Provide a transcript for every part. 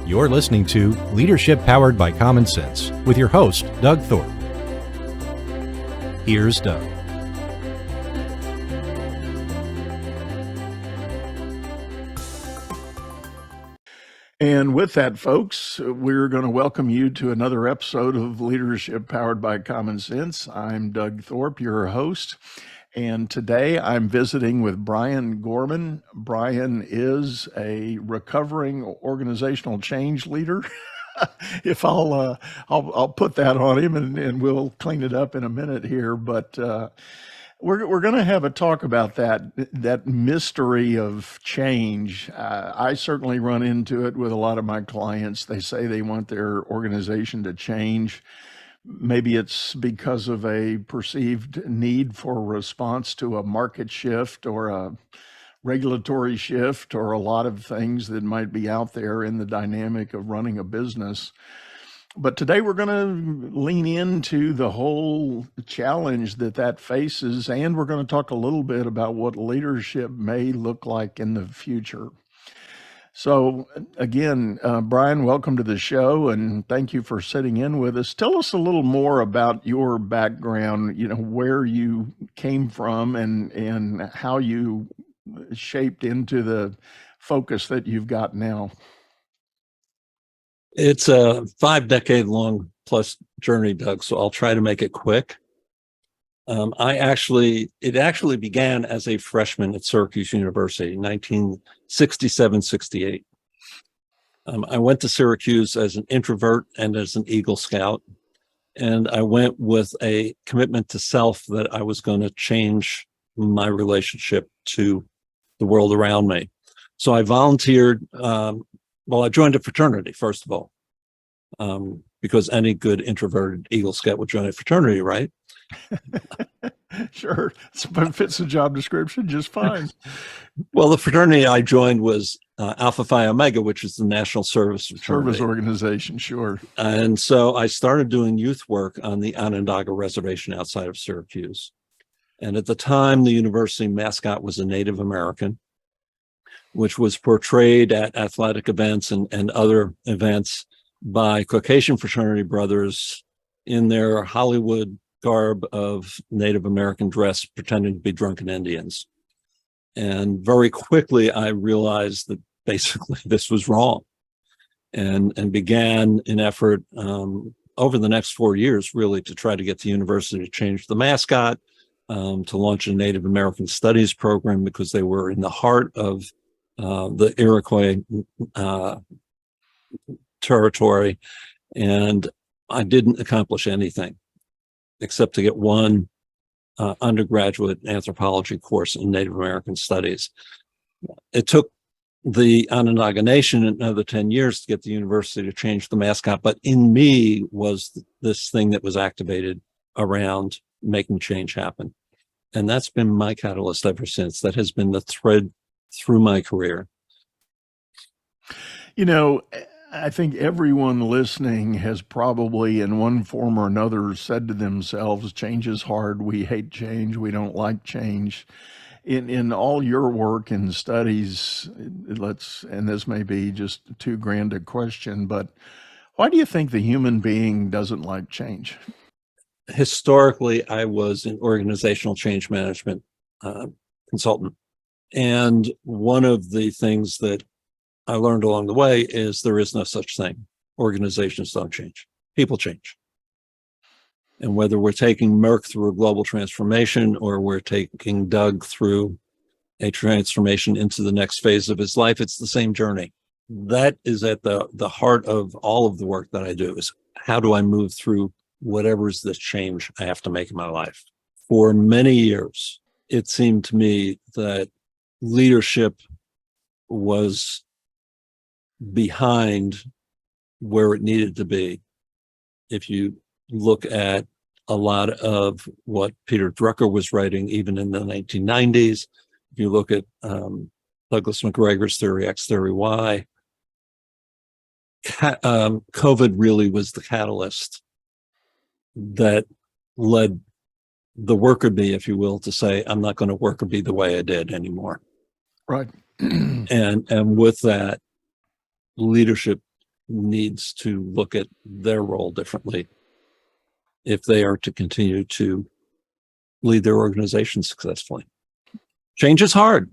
You're listening to Leadership Powered by Common Sense with your host, Doug Thorpe. Here's Doug. And with that, folks, we're going to welcome you to another episode of Leadership Powered by Common Sense. I'm Doug Thorpe, your host. And today I'm visiting with Brian Gorman. Brian is a recovering organizational change leader. If I'll put that on him and we'll clean it up in a minute here. But we're going to have a talk about that mystery of change. I certainly run into it with a lot of my clients. They say they want their organization to change. Maybe it's because of a perceived need for a response to a market shift or a regulatory shift or a lot of things that might be out there in the dynamic of running a business. But today we're going to lean into the whole challenge that faces, and we're going to talk a little bit about what leadership may look like in the future. So again, Brian, welcome to the show, and thank you for sitting in with us. Tell us a little more about your background, where you came from and how you shaped into the focus that you've got now. It's a 5-decade-long plus journey, Doug, so I'll try to make it quick. It actually began as a freshman at Syracuse University in 1967-68. I went to Syracuse as an introvert and as an Eagle Scout, and I went with a commitment to self that I was going to change my relationship to the world around me. So I volunteered. I joined a fraternity, first of all, because any good introverted Eagle Scout would join a fraternity, right? Sure. It fits the job description just fine. Well, the fraternity I joined was Alpha Phi Omega, which is the National Service Fraternity. Service organization, sure. And so I started doing youth work on the Onondaga Reservation outside of Syracuse. And at the time, the university mascot was a Native American, which was portrayed at athletic events and other events by Caucasian fraternity brothers in their Hollywood garb of Native American dress, pretending to be drunken Indians. And very quickly, I realized that basically this was wrong, and began an effort over the next 4 years, really, to try to get the university to change the mascot, to launch a Native American Studies program, because they were in the heart of the Iroquois territory. And I didn't accomplish anything except to get one undergraduate anthropology course in Native American Studies. It took the Onondaga Nation another 10 years to get the university to change the mascot, but in me was this thing that was activated around making change happen. And that's been my catalyst ever since. That has been the thread through my career. I think everyone listening has probably in one form or another said to themselves, change is hard, we hate change, we don't like change. In all your work and studies, and this may be just too grand a question, but why do you think the human being doesn't like change? Historically, I was an organizational change management consultant. And one of the things that I learned along the way is there is no such thing. Organizations don't change. People change. And whether we're taking Merck through a global transformation or we're taking Doug through a transformation into the next phase of his life, it's the same journey. That is at the heart of all of the work that I do, is how do I move through whatever is this change I have to make in my life? For many years, it seemed to me that leadership was behind where it needed to be. If you look at a lot of what Peter Drucker was writing, even in the 1990s, if you look at Douglas McGregor's Theory X, Theory Y, COVID really was the catalyst that led the worker bee, if you will, to say, I'm not going to worker bee the way I did anymore. Right. And with that, leadership needs to look at their role differently if they are to continue to lead their organization successfully. Change is hard.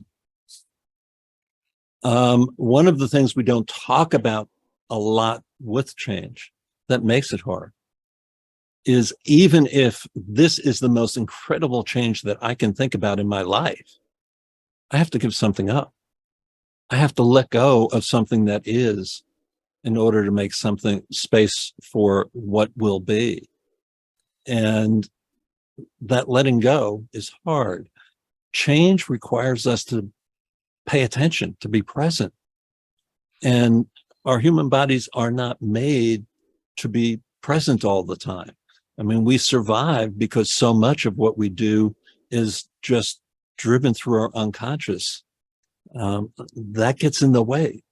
One of the things we don't talk about a lot with change that makes it hard is, even if this is the most incredible change that I can think about in my life, I have to give something up. I have to let go of something that is in order to make something space for what will be. And that letting go is hard. Change requires us to pay attention, to be present. And our human bodies are not made to be present all the time. I mean, we survive because so much of what we do is just driven through our unconscious. That gets in the way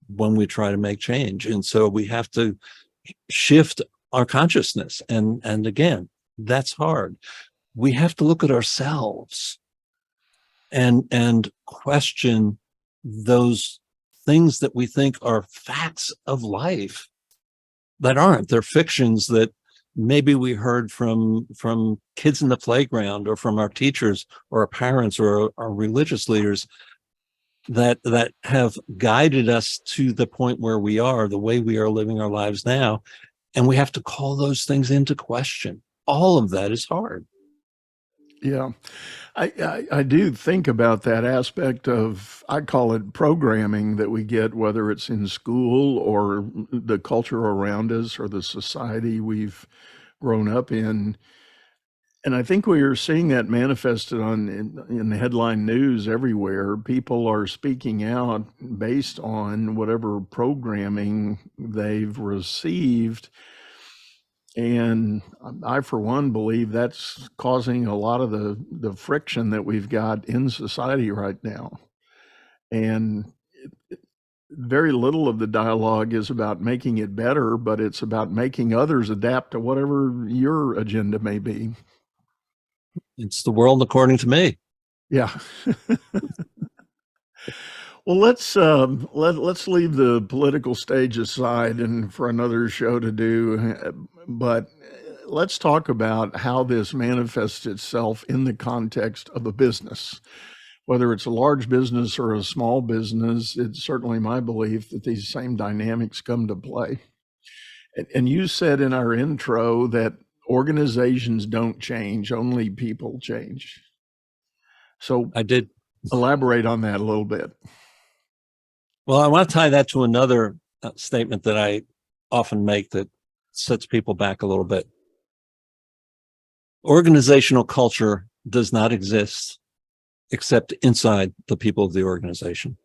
when we try to make change. And so we have to shift our consciousness. And again, that's hard. We have to look at ourselves and question those things that we think are facts of life that aren't. They're fictions that maybe we heard from kids in the playground, or from our teachers or our parents or our religious leaders, that have guided us to the point where we are, the way we are living our lives now. And we have to call those things into question. All of that is hard. Yeah, I do think about that aspect of, I call it programming, that we get, whether it's in school or the culture around us or the society we've grown up in. And I think we are seeing that manifested in the headline news everywhere. People are speaking out based on whatever programming they've received. And I, for one, believe that's causing a lot of the friction that we've got in society right now. And very little of the dialogue is about making it better, but it's about making others adapt to whatever your agenda may be. It's the world according to me. Yeah. Well, let's leave the political stage aside and for another show to do, but let's talk about how this manifests itself in the context of a business. Whether it's a large business or a small business, it's certainly my belief that these same dynamics come to play. And you said in our intro that organizations don't change, only people change. So I did. Elaborate on that a little bit. Well, I want to tie that to another statement that I often make that sets people back a little bit. Organizational culture does not exist except inside the people of the organization.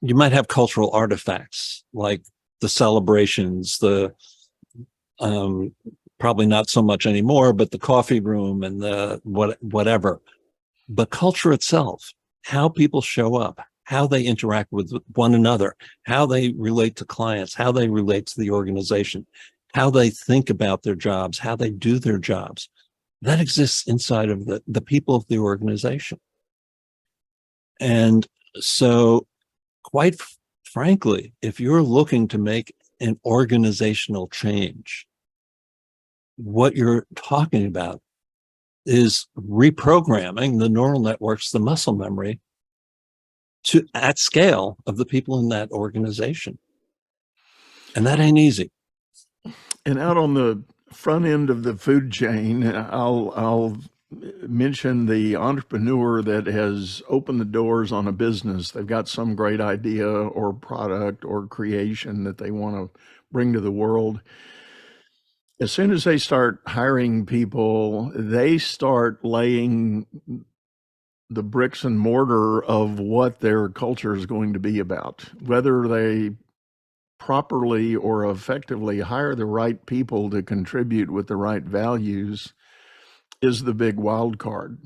You might have cultural artifacts like the celebrations, the probably not so much anymore, but the coffee room and the whatever. But culture itself, how people show up, how they interact with one another, how they relate to clients, how they relate to the organization, how they think about their jobs, how they do their jobs, that exists inside of the people of the organization. And so, quite frankly, if you're looking to make an organizational change, what you're talking about is reprogramming the neural networks, the muscle memory, to at scale of the people in that organization. And that ain't easy. And out on the front end of the food chain, I'll mention the entrepreneur that has opened the doors on a business. They've got some great idea or product or creation that they want to bring to the world. As soon as they start hiring people, they start laying the bricks and mortar of what their culture is going to be about. Whether they properly or effectively hire the right people to contribute with the right values is the big wild card.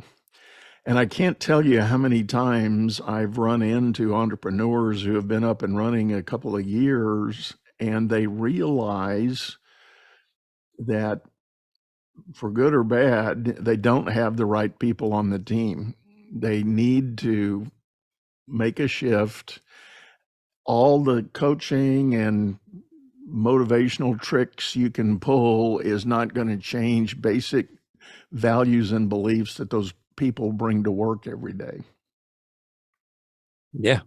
And I can't tell you how many times I've run into entrepreneurs who have been up and running a couple of years, and they realize that, for good or bad, they don't have the right people on the team. They need to make a shift all the coaching and motivational tricks you can pull is not going to change basic values and beliefs that those people bring to work every day. Yeah.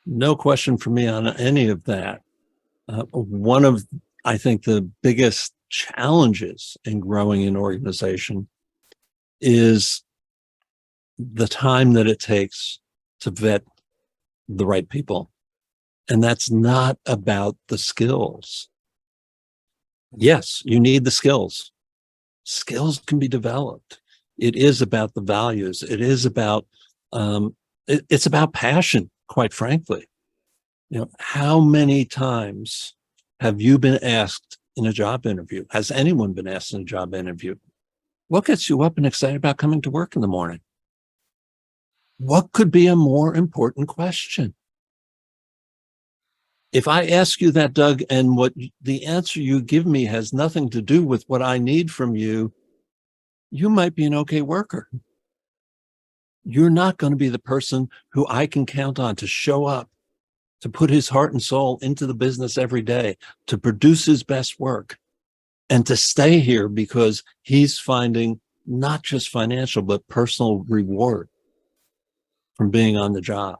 No question for me on any of that. One of, I think, the biggest challenges in growing an organization is the time that it takes to vet the right people. And that's not about the skills. Yes, you need the skills. Skills can be developed. It is about the values. It is about, it's about passion, quite frankly. How many times have you been asked in a job interview? Has anyone been asked in a job interview? What gets you up and excited about coming to work in the morning? What could be a more important question? If I ask you that, Doug, and what the answer you give me has nothing to do with what I need from you, you might be an okay worker. You're not going to be the person who I can count on to show up, to put his heart and soul into the business every day, to produce his best work, and to stay here because he's finding not just financial, but personal reward from being on the job.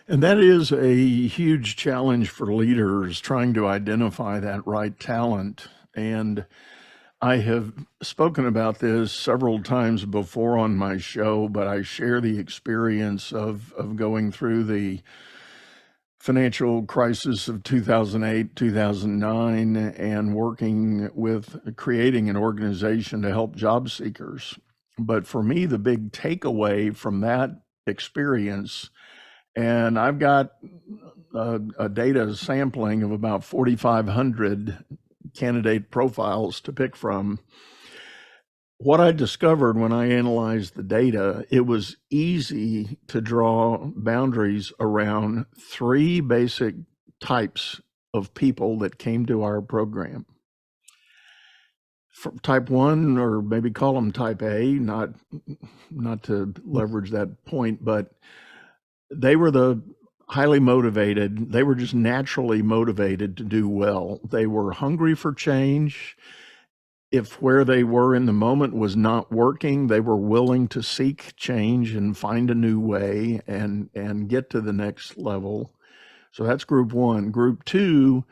And that is a huge challenge for leaders, trying to identify that right talent. And I have spoken about this several times before on my show, but I share the experience of going through the financial crisis of 2008, 2009, and working with creating an organization to help job seekers. But for me, the big takeaway from that experience, and I've got a data sampling of about 4,500 candidate profiles to pick from. What I discovered when I analyzed the data, it was easy to draw boundaries around three basic types of people that came to our program. From type 1, or maybe call them type A, not to leverage that point, but they were the highly motivated. They were just naturally motivated to do well. They were hungry for change. If where they were in the moment was not working, they were willing to seek change and find a new way and get to the next level. So that's group 1. Group 2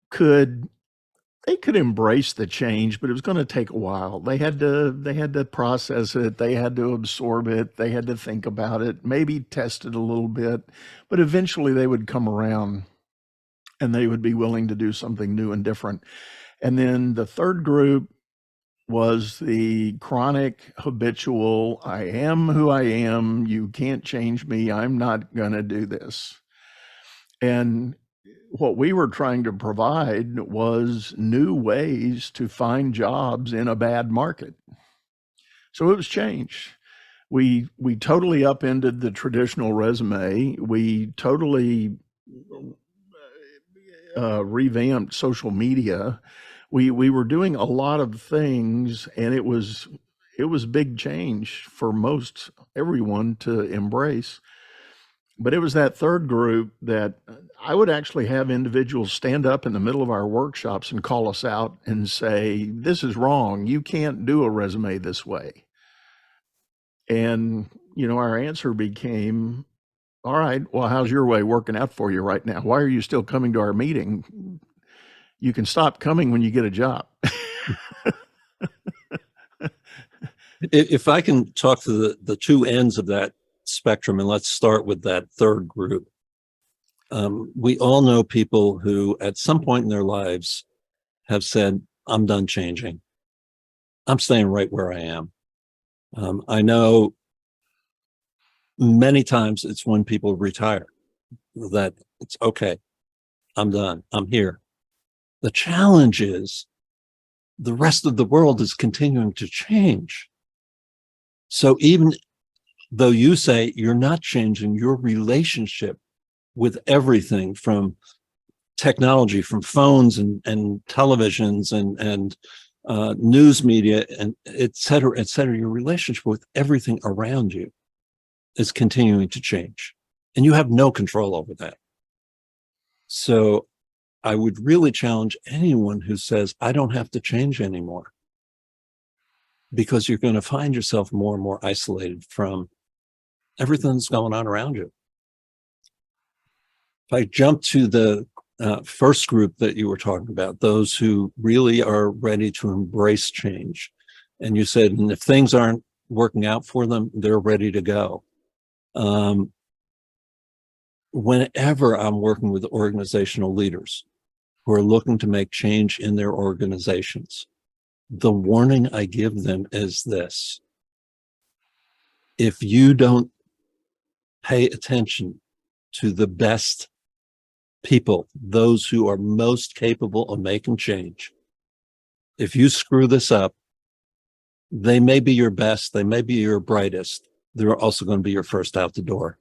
could embrace the change, but it was going to take a while. They had to process it, they had to absorb it, they had to think about it, maybe test it a little bit, but eventually they would come around and they would be willing to do something new and different. And then the third group was the chronic, habitual, I am who I am, you can't change me, I'm not going to do this. And what we were trying to provide was new ways to find jobs in a bad market. So it was change. We totally upended the traditional resume. We totally revamped social media. We were doing a lot of things, and it was big change for most everyone to embrace. But it was that third group that I would actually have individuals stand up in the middle of our workshops and call us out and say, this is wrong. You can't do a resume this way. And, our answer became, all right, well, how's your way working out for you right now? Why are you still coming to our meeting? You can stop coming when you get a job. If I can talk to the two ends of that spectrum, and let's start with that third group. We all know people who at some point in their lives have said, I'm done changing. I'm staying right where I am. I know many times it's when people retire that it's okay. I'm done. I'm here. The challenge is the rest of the world is continuing to change. So even though you say you're not changing your relationship with everything from technology, from phones and televisions and news media and et cetera, your relationship with everything around you is continuing to change, and you have no control over that. So I would really challenge anyone who says, I don't have to change anymore, because you're going to find yourself more and more isolated from everything that's going on around you. If I jump to the first group that you were talking about, those who really are ready to embrace change, and you said, and if things aren't working out for them, they're ready to go. Whenever I'm working with organizational leaders who are looking to make change in their organizations, the warning I give them is this: if you don't pay attention to the best people, those who are most capable of making change, if you screw this up, they may be your best, they may be your brightest, they're also going to be your first out the door,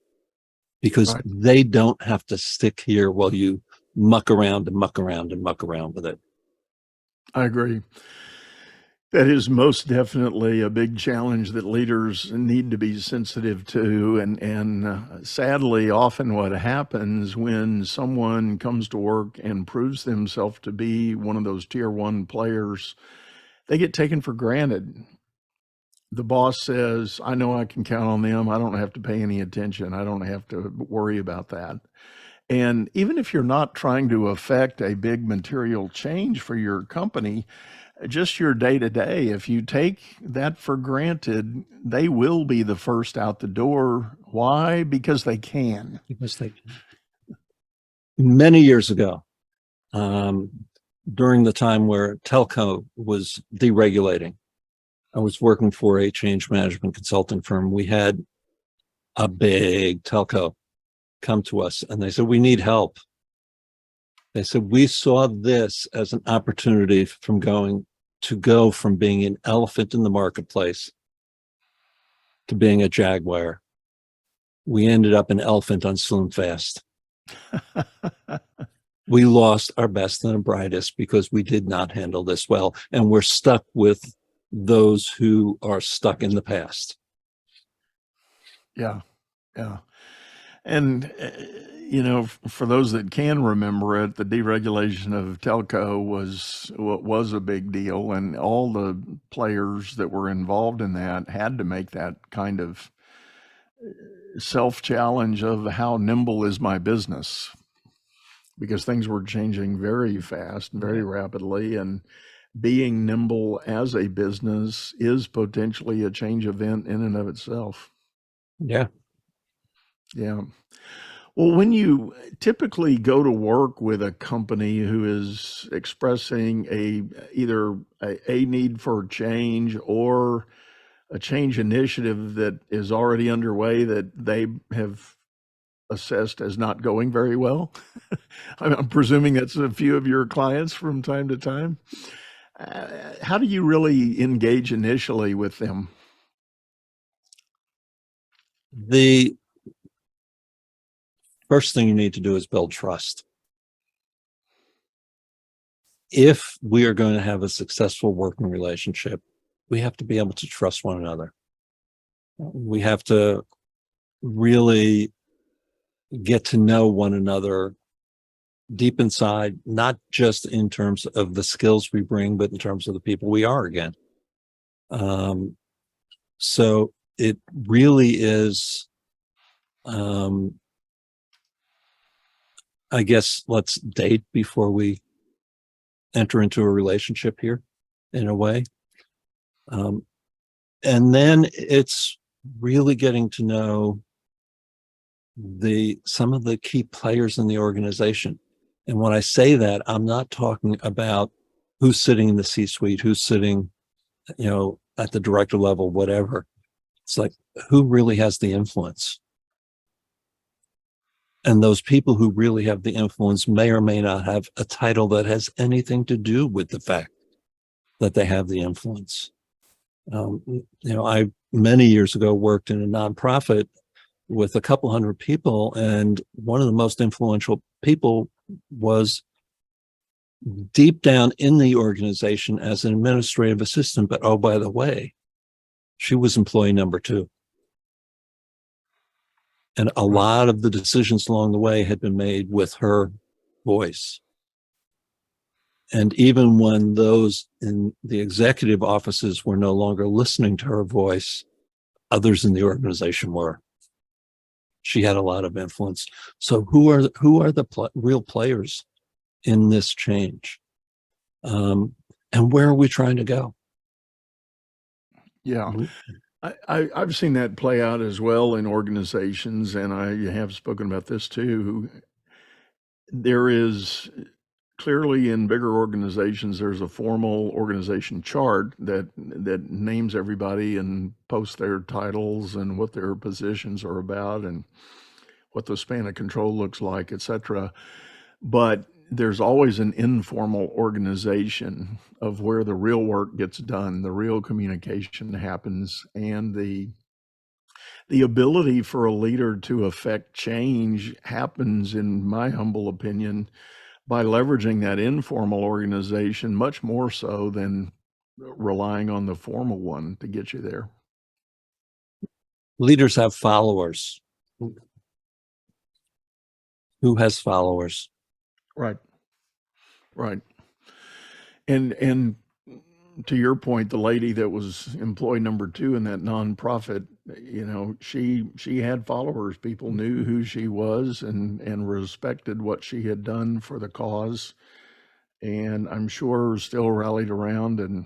because Right. they don't have to stick here while you muck around and muck around and muck around with it. I agree. That is most definitely a big challenge that leaders need to be sensitive to. And sadly, often what happens when someone comes to work and proves themselves to be one of those tier one players, they get taken for granted. The boss says, I know I can count on them. I don't have to pay any attention. I don't have to worry about that. And even if you're not trying to affect a big material change for your company, just your day to day, if you take that for granted, they will be the first out the door. Why? Because they can. Because they can. Many years ago, during the time where telco was deregulating, I was working for a change management consulting firm. We had a big telco come to us and they said, we need help. They said, we saw this as an opportunity go from being an elephant in the marketplace to being a jaguar. We ended up an elephant on Slim Fast. We lost our best and brightest because we did not handle this well. And we're stuck with those who are stuck in the past. Yeah. Yeah. And, for those that can remember it, the deregulation of telco was a big deal, and all the players that were involved in that had to make that kind of self-challenge of how nimble is my business, because things were changing very fast and very rapidly, and being nimble as a business is potentially a change event in and of itself. Yeah. Yeah. Well, when you typically go to work with a company who is expressing either a need for change or a change initiative that is already underway that they have assessed as not going very well, I'm presuming that's a few of your clients from time to time. How do you really engage initially with them? The first thing you need to do is build trust. If we are going to have a successful working relationship, we have to be able to trust one another. We have to really get to know one another deep inside, not just in terms of the skills we bring, but in terms of the people we are again. So it really is, I guess, let's date before we enter into a relationship here, in a way. And then it's really getting to know some of the key players in the organization. And when I say that, I'm not talking about who's sitting in the C-suite, who's sitting, at the director level, whatever. It's like, who really has the influence? And those people who really have the influence may or may not have a title that has anything to do with the fact that they have the influence. I many years ago worked in a nonprofit with a couple hundred people, and one of the most influential people was deep down in the organization as an administrative assistant. But oh, by the way, she was employee number 2. And a lot of the decisions along the way had been made with her voice. And even when those in the executive offices were no longer listening to her voice, others in the organization were. She had a lot of influence. So who are the real players in this change? And where are we trying to go? Yeah. I've seen that play out as well in organizations, and I have spoken about this too. There is clearly in bigger organizations, there's a formal organization chart that names everybody and posts their titles and what their positions are about and what the span of control looks like, etc. But there's always an informal organization of where the real work gets done, the real communication happens, and the ability for a leader to affect change happens, in my humble opinion, by leveraging that informal organization much more so than relying on the formal one to get you there. Leaders have followers. Who has followers? Right. Right. And to your point, the lady that was employee number 2 in that nonprofit, she had followers. People knew who she was and respected what she had done for the cause. And I'm sure still rallied around. And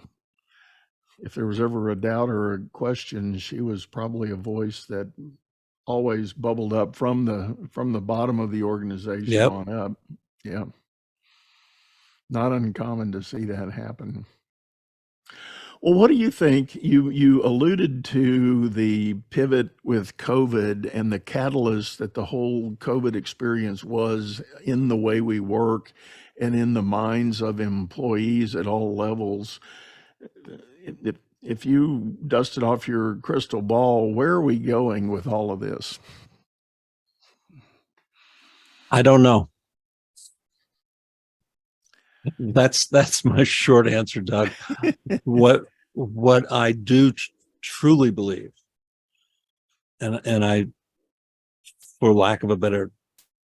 if there was ever a doubt or a question, she was probably a voice that always bubbled up from the bottom of the organization on up. Yeah. Not uncommon to see that happen. Well, what do you think? You alluded to the pivot with COVID and the catalyst that the whole COVID experience was in the way we work and in the minds of employees at all levels. If you dusted off your crystal ball, where are we going with all of this? I don't know. That's my short answer, Doug. What I do truly believe, and I, for lack of a better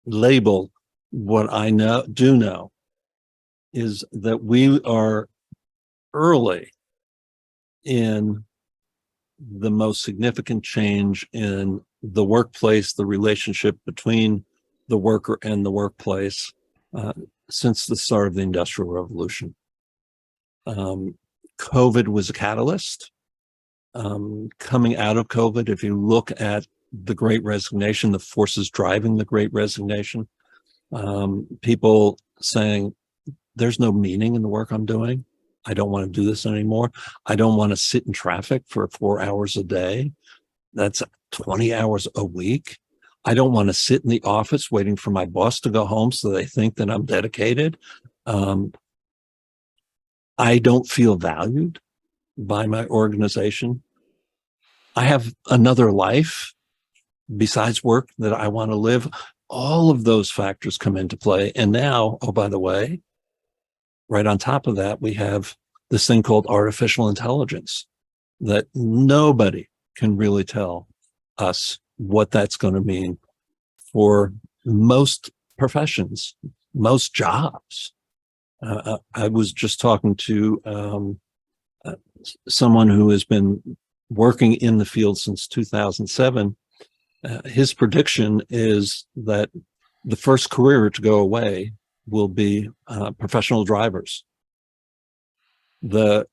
label, what I do know is that we are early in the most significant change in the workplace, the relationship between the worker and the workplace, since the start of the Industrial Revolution. COVID was a catalyst. Coming out of COVID, if you look at the Great Resignation, the forces driving the Great Resignation, people saying, there's no meaning in the work I'm doing. I don't want to do this anymore. I don't want to sit in traffic for 4 hours a day. That's 20 hours a week. I don't want to sit in the office waiting for my boss to go home so they think that I'm dedicated. I don't feel valued by my organization. I have another life besides work that I want to live. All of those factors come into play. And now, oh, by the way, right on top of that, we have this thing called artificial intelligence that nobody can really tell us what that's going to mean for most professions, most jobs. I was just talking to someone who has been working in the field since 2007. His prediction is that the first career to go away will be professional drivers. That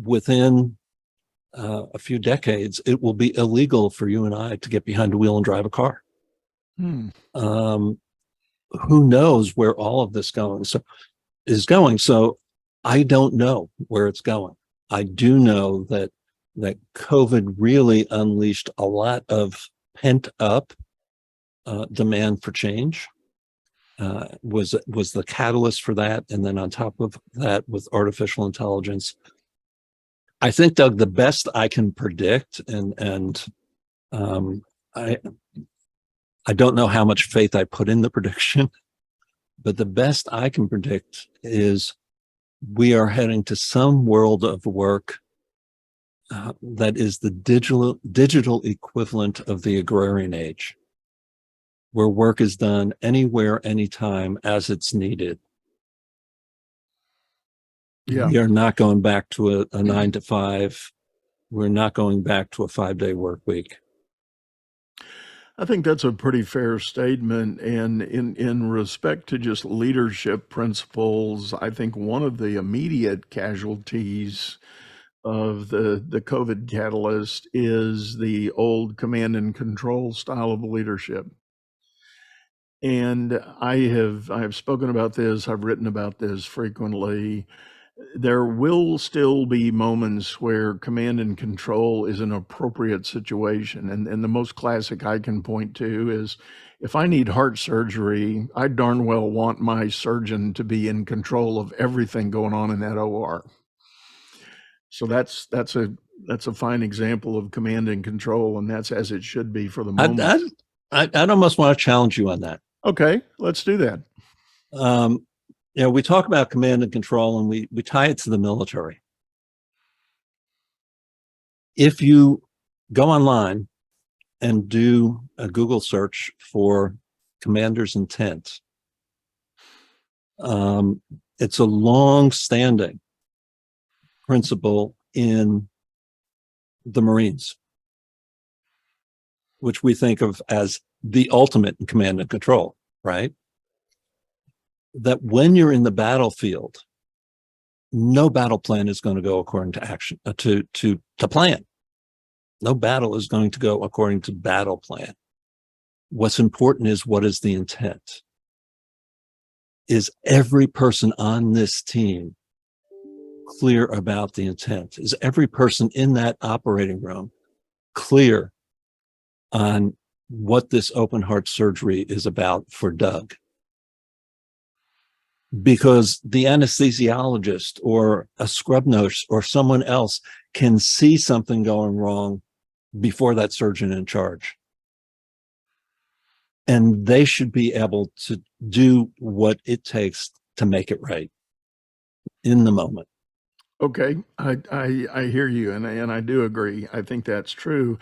within a few decades, it will be illegal for you and I to get behind a wheel and drive a car. Who knows where all of this is going? So I don't know where it's going. I do know that COVID really unleashed a lot of pent up demand for change. Was the catalyst for that, and then on top of that, with artificial intelligence, I think, Doug, the best I can predict, and I don't know how much faith I put in the prediction, but the best I can predict is we are heading to some world of work that is the digital equivalent of the agrarian age, where work is done anywhere, anytime, as it's needed. Yeah. We are not going back to a 9 to 5. We're not going back to a 5-day work week. I think that's a pretty fair statement. And in respect to just leadership principles, I think one of the immediate casualties of the COVID catalyst is the old command and control style of leadership. And I have spoken about this, I've written about this frequently. There will still be moments where command and control is an appropriate situation. And the most classic I can point to is if I need heart surgery, I darn well want my surgeon to be in control of everything going on in that OR. So that's a fine example of command and control, and that's as it should be for the moment. I'd almost want to challenge you on that. Okay, let's do that. We talk about command and control, and we tie it to the military. If you go online and do a Google search for commander's intent, it's a long-standing principle in the Marines, which we think of as the ultimate in command and control, right? That when you're in the battlefield, no battle plan is going to go according to action, to plan. No battle is going to go according to battle plan. What's important is, what is the intent? Is every person on this team clear about the intent? Is every person in that operating room clear on what this open heart surgery is about for Doug? Because the anesthesiologist or a scrub nurse or someone else can see something going wrong before that surgeon in charge. And they should be able to do what it takes to make it right in the moment. Okay, I hear you, and I do agree. I think that's true.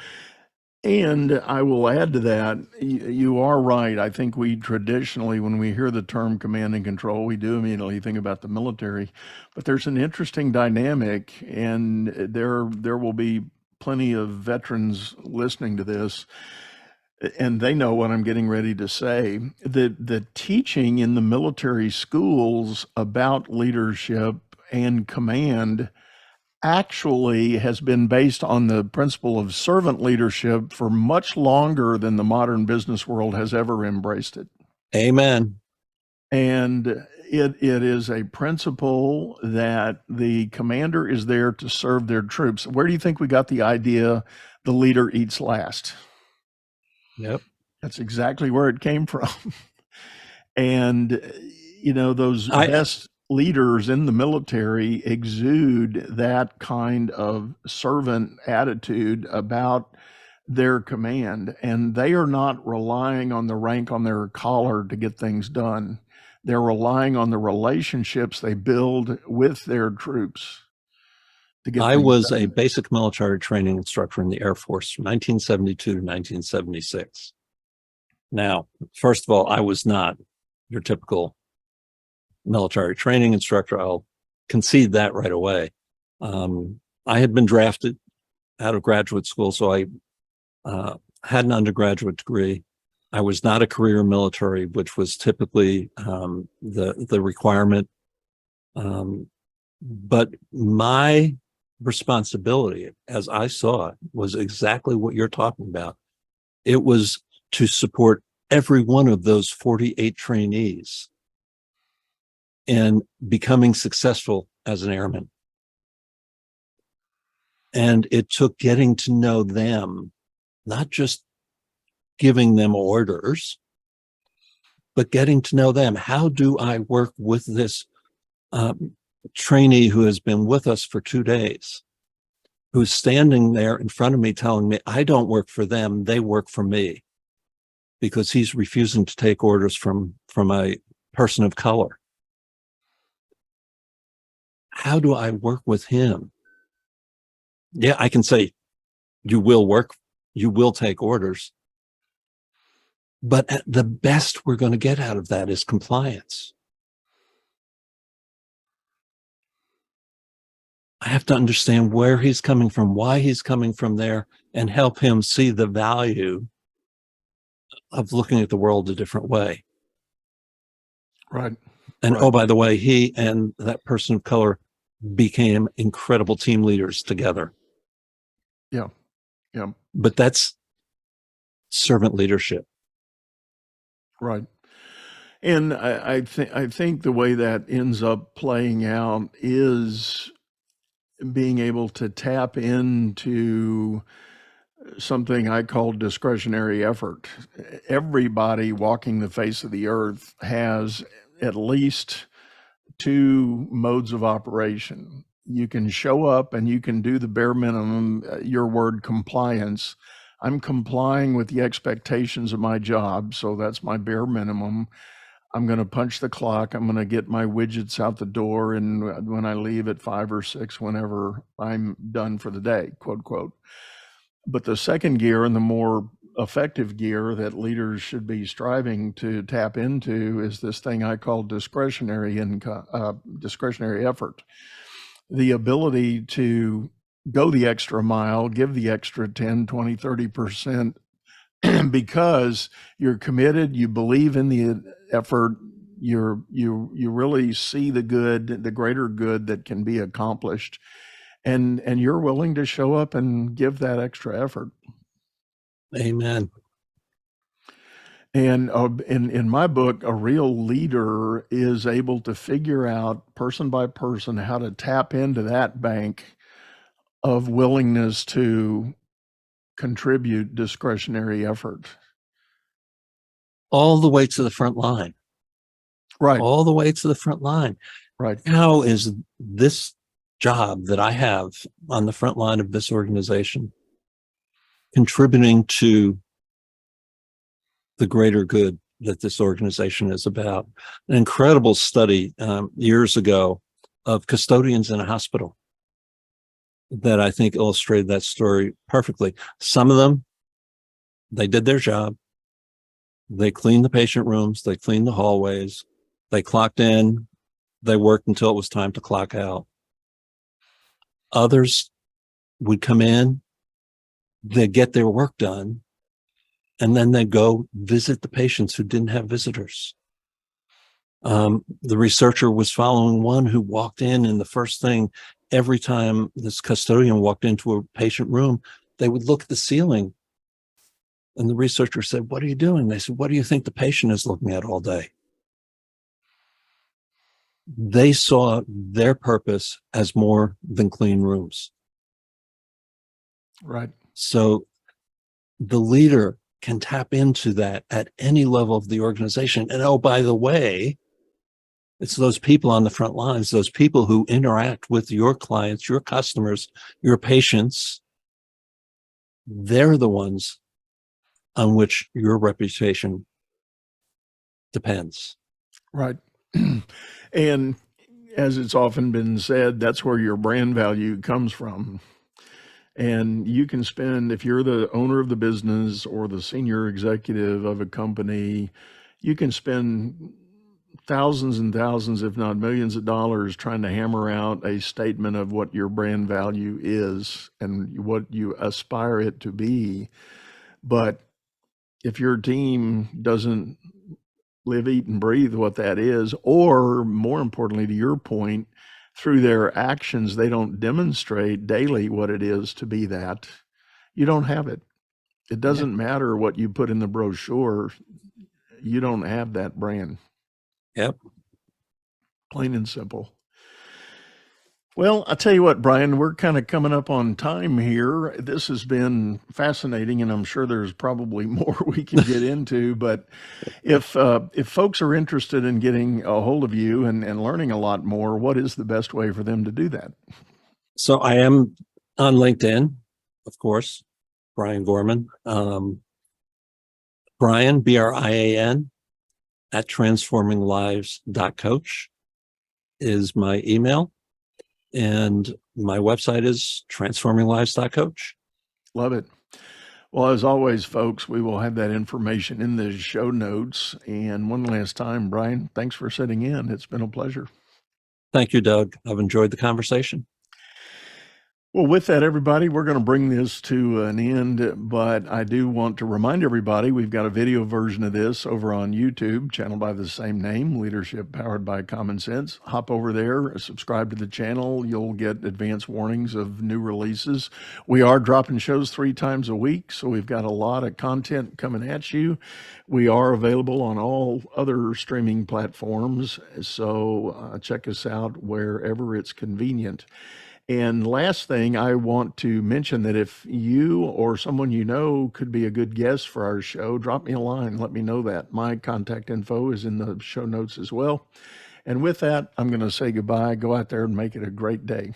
And I will add to that, you are right. I think we traditionally, when we hear the term command and control, we do immediately think about the military. But there's an interesting dynamic, and there will be plenty of veterans listening to this, and they know what I'm getting ready to say. The teaching in the military schools about leadership and command actually has been based on the principle of servant leadership for much longer than the modern business world has ever embraced it. Amen. And it is a principle that the commander is there to serve their troops. Where do you think we got the idea the leader eats last? Yep. That's exactly where it came from. And, those best leaders in the military exude that kind of servant attitude about their command, and they are not relying on the rank on their collar to get things done. They're relying on the relationships they build with their troops to get I things was done. a basic military training instructor in the Air Force from 1972 to 1976. Now, first of all, I was not your typical military training instructor. I'll concede that right away. I had been drafted out of graduate school, so I had an undergraduate degree. I was not a career military, which was typically the requirement. But my responsibility, as I saw it, was exactly what you're talking about. It was to support every one of those 48 trainees in becoming successful as an airman. And it took getting to know them, not just giving them orders, but getting to know them. How do I work with this trainee who has been with us for 2 days, who's standing there in front of me telling me, I don't work for them, they work for me, because he's refusing to take orders from a person of color. How do I work with him Yeah, I can say you will work, you will take orders. But the best we're going to get out of that is compliance. I have to understand where he's coming from, why he's coming from there, and help him see the value of looking at the world a different way. Right. And Right. oh, by the way, he and that person of color became incredible team leaders together. Yeah. Yeah. But that's servant leadership. Right. And I think the way that ends up playing out is being able to tap into something I call discretionary effort. Everybody walking the face of the earth has at least two modes of operation. You can show up and you can do the bare minimum, your word compliance. I'm complying with the expectations of my job, so that's my bare minimum. I'm going to punch the clock. I'm going to get my widgets out the door, and when I leave at 5 or 6, whenever I'm done for the day, quote, quote. But the second gear and the more effective gear that leaders should be striving to tap into is this thing I call discretionary income, discretionary effort. The ability to go the extra mile, give the extra 10, 20, 30% because you're committed, you believe in the effort, you really see the good, the greater good that can be accomplished, and you're willing to show up and give that extra effort. Amen. And in my book, a real leader is able to figure out person by person how to tap into that bank of willingness to contribute discretionary effort. All the way to the front line. Right. All the way to the front line. Right. How is this job that I have on the front line of this organization contributing to the greater good that this organization is about? An incredible study years ago of custodians in a hospital that I think illustrated that story perfectly. Some of them, they did their job. They cleaned the patient rooms. They cleaned the hallways. They clocked in. They worked until it was time to clock out. Others would come in, they'd get their work done, and then they'd go visit the patients who didn't have visitors. The researcher was following one who walked in, and the first thing, every time this custodian walked into a patient room, they would look at the ceiling. And the researcher said, "What are you doing?" They said, "What do you think the patient is looking at all day?" They saw their purpose as more than clean rooms. Right. So the leader can tap into that at any level of the organization. And oh, by the way, it's those people on the front lines, those people who interact with your clients, your customers, your patients. They're the ones on which your reputation depends. Right. And as it's often been said, that's where your brand value comes from. And you can spend, if you're the owner of the business or the senior executive of a company, you can spend thousands and thousands, if not millions of dollars trying to hammer out a statement of what your brand value is and what you aspire it to be. But if your team doesn't live, eat, and breathe what that is, or more importantly, to your point, through their actions, they don't demonstrate daily what it is to be that, you don't have it. It doesn't matter what you put in the brochure. You don't have that brand. Yep. Plain and simple. Well, I'll tell you what, Brian, we're kind of coming up on time here. This has been fascinating, and I'm sure there's probably more we can get into. But if folks are interested in getting a hold of you and learning a lot more, what is the best way for them to do that? So I am on LinkedIn, of course, Brian Gorman. Brian, Brian, @ transforminglives.coach is my email. And my website is transforminglives.coach. Love it. Well, as always, folks, we will have that information in the show notes. And one last time, Brian, thanks for sitting in. It's been a pleasure. Thank you, Doug. I've enjoyed the conversation. Well, with that, everybody, we're going to bring this to an end, but I do want to remind everybody we've got a video version of this over on YouTube, channel by the same name, Leadership Powered by Common Sense. Hop over there, subscribe to the channel. You'll get advance warnings of new releases. We are dropping shows 3 times a week, so we've got a lot of content coming at you. We are available on all other streaming platforms, so check us out wherever it's convenient. And last thing, I want to mention that if you or someone you know could be a good guest for our show, drop me a line. Let me know that. My contact info is in the show notes as well. And with that, I'm going to say goodbye. Go out there and make it a great day.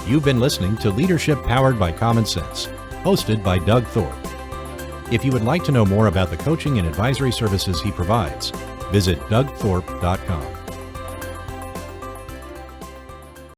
You've been listening to Leadership Powered by Common Sense, hosted by Doug Thorpe. If you would like to know more about the coaching and advisory services he provides, visit dougthorpe.com.